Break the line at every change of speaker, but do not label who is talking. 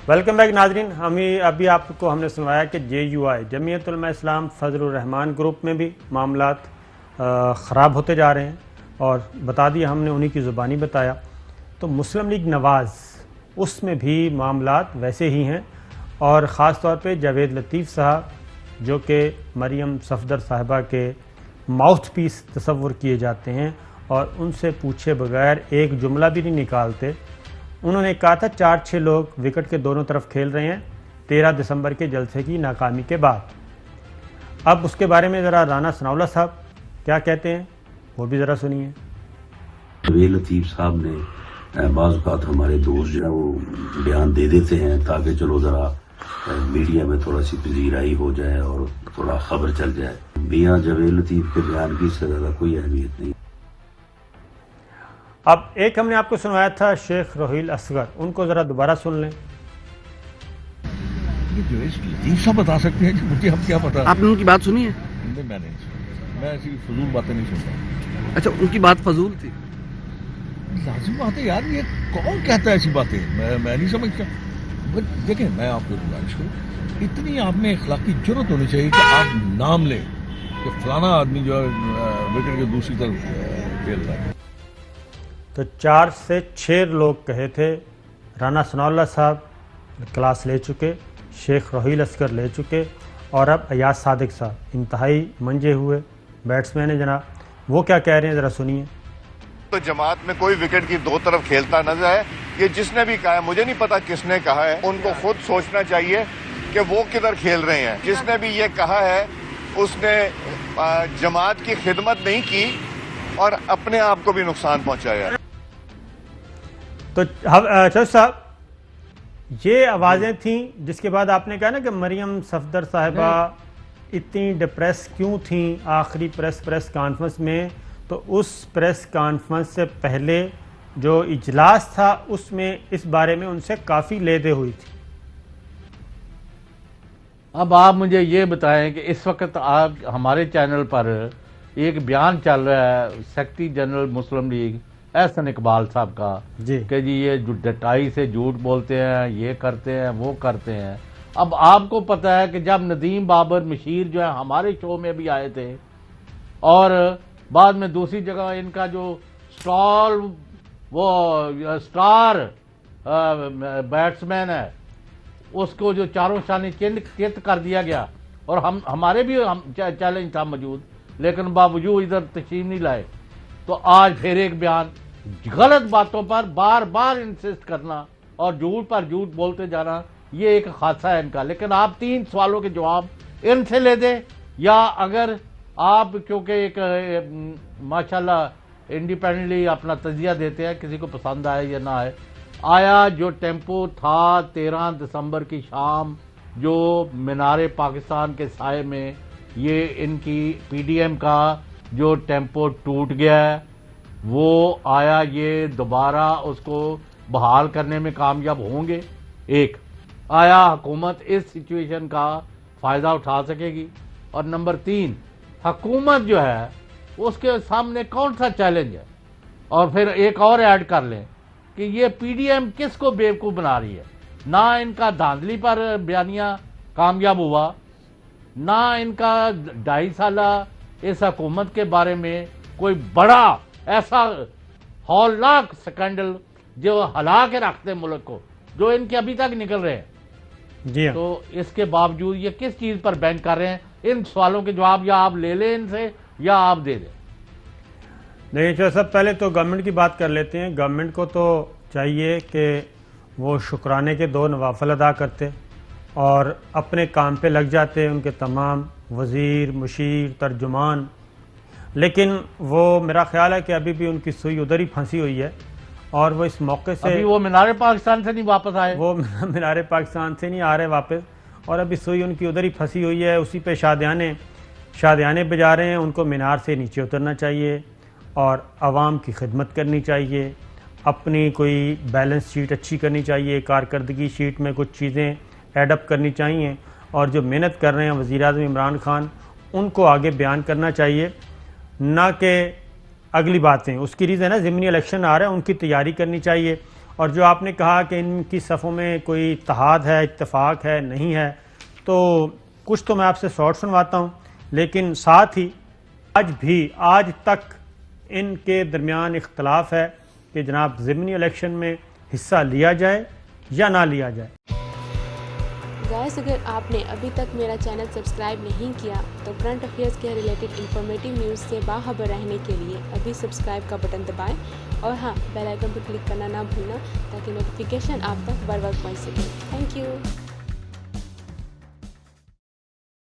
Welcome back ناظرین. ابھی آپ کو ہم نے سنوایا کہ JUI جمعیت علماء اسلام فضل الرحمان گروپ میں بھی معاملات خراب ہوتے جا رہے ہیں، اور بتا دیا ہم نے انہی کی زبانی بتایا. تو مسلم لیگ نواز اس میں بھی معاملات ویسے ہی ہیں، اور خاص طور پہ جاوید لطیف صاحب جو کہ مریم صفدر صاحبہ کے ماؤتھ پیس تصور کیے جاتے ہیں اور ان سے پوچھے بغیر ایک جملہ بھی نہیں نکالتے. انہوں نے کہا تھا 4-6 لوگ وکٹ کے دونوں طرف کھیل رہے ہیں 13 دسمبر کے جلسے کی ناکامی کے بعد. اب اس کے بارے میں ذرا رانا ثناءاللہ صاحب کیا کہتے ہیں وہ بھی ذرا سنیے.
جاوید لطیف صاحب نے بعض اوقات ہمارے دوست جو ہے وہ بیان دے دیتے ہیں تاکہ چلو ذرا میڈیا میں تھوڑا سی پذیرائی ہو جائے اور تھوڑا خبر چل جائے. میاں جاوید لطیف کے بیان کی اس سے زیادہ کوئی اہمیت نہیں.
اب ایک ہم نے آپ کو سنوایا تھا شیخ روحیل اصغر، ان کو ذرا دوبارہ سن لیں.
جاوید لطیف صاحب بتا سکتے ہیں کہ مجھے ہم کیا پتا.
آپ نے ان کی بات سنی ہے؟
میں نہیں سنی، میں ایسی فضول باتیں نہیں سنتا.
اچھا، ان کی بات فضول تھی؟
لازم بات ہے یار، یہ کون کہتا ہے ایسی باتیں؟ میں نہیں سمجھتا. دیکھیں میں آپ کو گزارش کروں، اتنی آپ میں اخلاقی جرت ہونی چاہیے کہ آپ نام لیں کہ فلانا آدمی جو ہے وکٹ کے دوسری طرف کھیل رہا ہے.
تو 4 سے 6 لوگ کہے تھے. رانا ثناءاللہ صاحب کلاس لے چکے، شیخ روحیل اصغر لے چکے، اور اب ایاز صادق صاحب انتہائی منجے ہوئے بیٹسمین ہیں جناب. وہ کیا کہہ رہے ہیں ذرا سنیے.
تو جماعت میں کوئی وکٹ کی 2 طرف کھیلتا نظر ہے. یہ جس نے بھی کہا ہے، مجھے نہیں پتا کس نے کہا ہے، ان کو خود سوچنا چاہیے کہ وہ کدھر کھیل رہے ہیں. جس نے بھی یہ کہا ہے اس نے جماعت کی خدمت نہیں کی اور اپنے آپ کو بھی نقصان پہنچایا.
تو چودھری صاحب یہ آوازیں تھیں جس کے بعد آپ نے کہا نا کہ مریم صفدر صاحبہ اتنی ڈپریس کیوں تھیں آخری پریس کانفرنس میں. تو اس پریس کانفرنس سے پہلے جو اجلاس تھا اس میں اس بارے میں ان سے کافی لیدے ہوئی تھی.
اب آپ مجھے یہ بتائیں کہ اس وقت آپ ہمارے چینل پر ایک بیان چل رہا ہے سیکرٹری جنرل مسلم لیگ احسن اقبال صاحب کا
جی
کہ جی یہ ڈٹائی سے جھوٹ بولتے ہیں، یہ کرتے ہیں، وہ کرتے ہیں. اب آپ کو پتہ ہے کہ جب ندیم بابر مشیر جو ہے ہمارے شو میں بھی آئے تھے، اور بعد میں دوسری جگہ ان کا جو سٹار بیٹسمین ہے اس کو جو چاروں شانے چت کر دیا گیا، اور ہمارے بھی چیلنج تھا موجود، لیکن باوجود ادھر تشریف نہیں لائے. تو آج پھر ایک بیان غلط باتوں پر بار بار انسسٹ کرنا اور جھوٹ پر جھوٹ بولتے جانا، یہ ایک حادثہ ہے ان کا. لیکن آپ 3 سوالوں کے جواب ان سے لے دیں، یا اگر آپ کیونکہ ایک ماشاءاللہ انڈیپینڈنٹلی اپنا تجزیہ دیتے ہیں، کسی کو پسند آئے یا نہ آئے. آیا جو ٹیمپو تھا 13 دسمبر کی شام جو مینار پاکستان کے سائے میں یہ ان کی PDM کا جو ٹیمپو ٹوٹ گیا ہے، وہ آیا یہ دوبارہ اس کو بحال کرنے میں کامیاب ہوں گے؟ ایک، آیا حکومت اس سچویشن کا فائدہ اٹھا سکے گی؟ اور نمبر 3، حکومت جو ہے اس کے سامنے کون سا چیلنج ہے؟ اور پھر ایک اور ایڈ کر لیں کہ یہ PDM کس کو بیوقوف بنا رہی ہے. نہ ان کا دھاندلی پر بیانیہ کامیاب ہوا، نہ ان کا 2.5 سالہ اس حکومت کے بارے میں کوئی بڑا ایسا ہولناک سکینڈل جو ہلا کے رکھتے ملک کو، جو ان کے ابھی تک نکل رہے ہیں.
جی
تو اس کے باوجود یہ کس چیز پر بینک کر رہے ہیں؟ ان سوالوں کے جواب یا آپ لے لیں ان سے یا آپ دے دیں.
نہیں چودھری صاحب، پہلے تو گورنمنٹ کی بات کر لیتے ہیں. گورنمنٹ کو تو چاہیے کہ وہ شکرانے کے 2 نوافل ادا کرتے اور اپنے کام پہ لگ جاتے ان کے تمام وزیر، مشیر، ترجمان. لیکن وہ میرا خیال ہے کہ ابھی بھی ان کی سوئی ادھر ہی پھنسی ہوئی ہے، اور وہ اس موقع سے
ابھی وہ مینار پاکستان سے نہیں واپس آئے،
وہ مینار پاکستان سے نہیں آ رہے واپس، اور ابھی سوئی ان کی ادھر ہی پھنسی ہوئی ہے. اسی پہ شادیانے بجا رہے ہیں. ان کو مینار سے نیچے اترنا چاہیے اور عوام کی خدمت کرنی چاہیے. اپنی کوئی بیلنس شیٹ اچھی کرنی چاہیے، کارکردگی شیٹ میں کچھ چیزیں ایڈ اپ کرنی چاہیے، اور جو محنت کر رہے ہیں وزیر اعظم عمران خان ان کو آگے بیان کرنا چاہیے، نہ کہ اگلی باتیں. اس کی ریزن ہے ضمنی الیکشن آ رہا ہے، ان کی تیاری کرنی چاہیے. اور جو آپ نے کہا کہ ان کی صفوں میں کوئی اتحاد ہے، اتفاق ہے، نہیں ہے، تو کچھ تو میں آپ سے شارٹ سنواتا ہوں، لیکن ساتھ ہی آج تک ان کے درمیان اختلاف ہے کہ جناب ضمنی الیکشن میں حصہ لیا جائے یا نہ لیا جائے۔
گائز، اگر آپ نے ابھی تک میرا چینل سبسکرائب نہیں کیا تو کرنٹ افیئرز کے ریلیٹڈ انفارمیٹیو نیوز سے باخبر رہنے کے لیے ابھی سبسکرائب کا بٹن دبائیں، اور ہاں، بیل آئیکن پر کلک کرنا نہ بھولنا تاکہ نوٹیفیکیشن آپ تک بر وقت پہنچ سکے۔ Thank you.